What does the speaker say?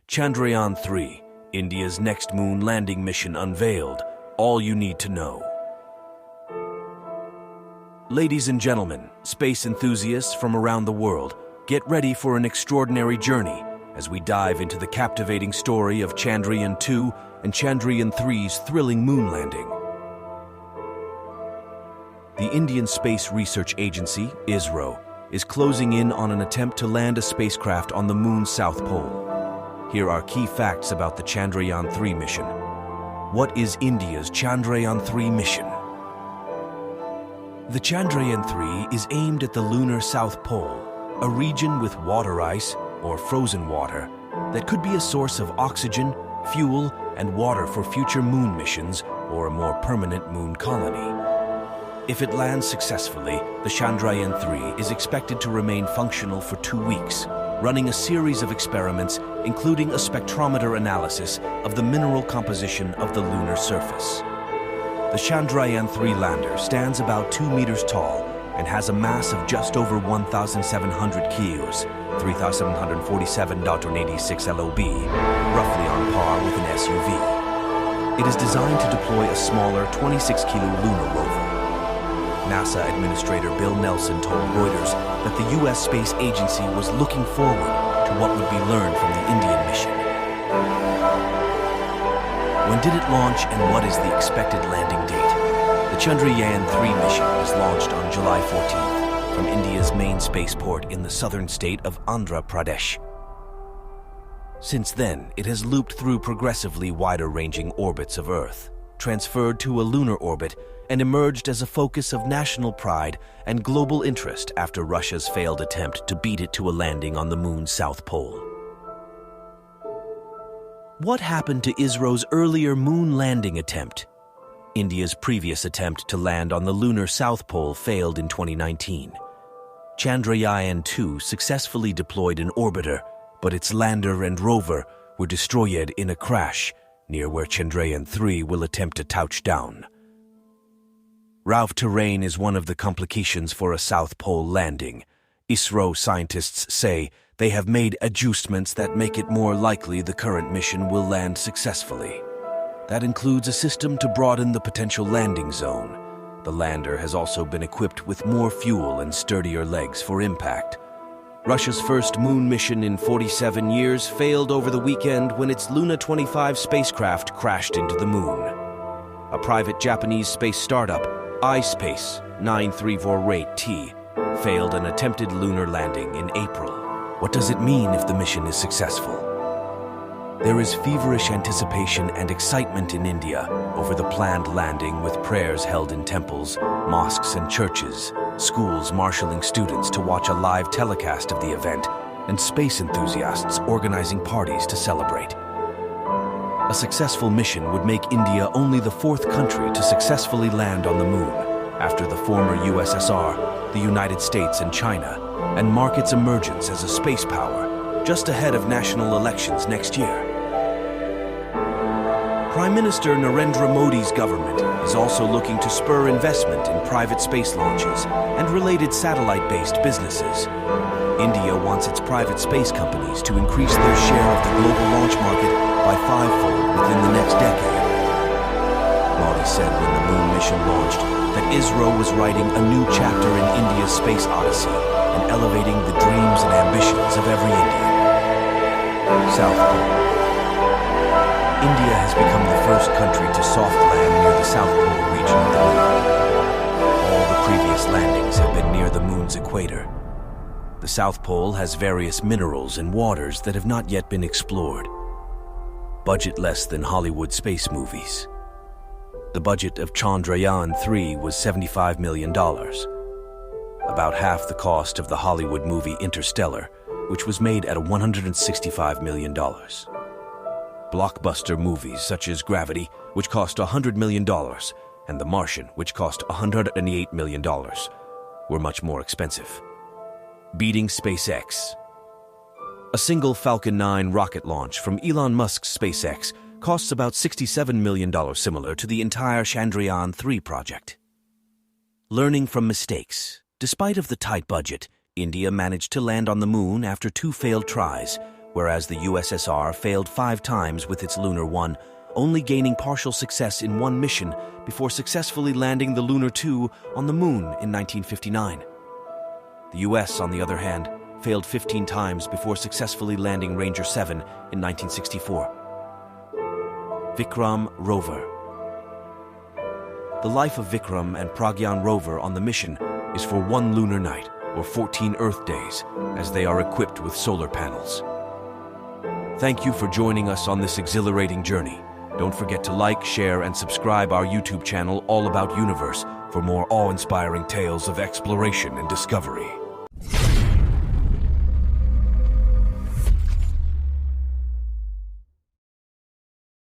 Chandrayaan-3, India's next moon landing mission unveiled. All you need to know. Ladies and gentlemen, space enthusiasts from around the world, get ready for an extraordinary journey as we dive into the captivating story of Chandrayaan-2 and Chandrayaan-3's thrilling moon landing. The Indian Space Research Agency, Isro, is closing in on an attempt to land a spacecraft on the moon's south pole. Here are key facts about the Chandrayaan-3 mission. What is India's Chandrayaan-3 mission? The Chandrayaan-3 is aimed at the lunar South Pole, a region with water ice, or frozen water, that could be a source of oxygen, fuel, and water for future moon missions or a more permanent moon colony. If it lands successfully, the Chandrayaan-3 is expected to remain functional for 2 weeks, running a series of experiments, including a spectrometer analysis of the mineral composition of the lunar surface. The Chandrayaan-3 lander stands about 2 meters tall and has a mass of just over 1,700 kilos, 3,747.86 LOB, roughly on par with an SUV. It is designed to deploy a smaller 26-kilo lunar rover. NASA Administrator Bill Nelson told Reuters that the U.S. Space Agency was looking forward to what would be learned from the Indian mission. When did it launch and what is the expected landing date? The Chandrayaan-3 mission was launched on July 14th from India's main spaceport in the southern state of Andhra Pradesh. Since then, it has looped through progressively wider-ranging orbits of Earth, transferred to a lunar orbit, and emerged as a focus of national pride and global interest after Russia's failed attempt to beat it to a landing on the moon's south pole. What happened to Isro's earlier moon landing attempt? India's previous attempt to land on the lunar south pole failed in 2019. Chandrayaan-2 successfully deployed an orbiter, but its lander and rover were destroyed in a crash near where Chandrayaan-3 will attempt to touch down. Rough terrain is one of the complications for a South Pole landing. Isro scientists say they have made adjustments that make it more likely the current mission will land successfully. That includes a system to broaden the potential landing zone. The lander has also been equipped with more fuel and sturdier legs for impact. Russia's first moon mission in 47 years failed over the weekend when its Luna 25 spacecraft crashed into the moon. A private Japanese space startup, iSpace 9348T, failed an attempted lunar landing in April. What does it mean if the mission is successful? There is feverish anticipation and excitement in India over the planned landing, with prayers held in temples, mosques and churches, schools marshalling students to watch a live telecast of the event, and space enthusiasts organizing parties to celebrate. A successful mission would make India only the 4th country to successfully land on the moon, after the former USSR, the United States and China, and mark its emergence as a space power, just ahead of national elections next year. Prime Minister Narendra Modi's government is also looking to spur investment in private space launches and related satellite-based businesses. India wants its private space companies to increase their share of the global launch market by 5-fold within the next decade. Modi said when the moon mission launched that Isro was writing a new chapter in India's space odyssey and elevating the dreams and ambitions of every Indian. South Pole. India has become the first country to soft land near the South Pole region of the moon. All the previous landings have been near the moon's equator. The South Pole has various minerals and waters that have not yet been explored. Budget less than Hollywood space movies. The budget of Chandrayaan-3 was $75 million, about half the cost of the Hollywood movie Interstellar, which was made at $165 million. Blockbuster movies such as Gravity, which cost $100 million, and The Martian, which cost $108 million, were much more expensive. Beating SpaceX. A single Falcon 9 rocket launch from Elon Musk's SpaceX costs about $67 million, similar to the entire Chandrayaan-3 project. Learning from mistakes. Despite of the tight budget, India managed to land on the moon after 2 failed tries, whereas the USSR failed 5 times with its Lunar 1, only gaining partial success in one mission before successfully landing the Lunar 2 on the Moon in 1959. The US, on the other hand, failed 15 times before successfully landing Ranger 7 in 1964. Vikram rover. The life of Vikram and Pragyan rover on the mission is for 1 lunar night, or 14 Earth days, as they are equipped with solar panels. Thank you for joining us on this exhilarating journey. Don't forget to like, share, and subscribe our YouTube channel All About Universe for more awe-inspiring tales of exploration and discovery.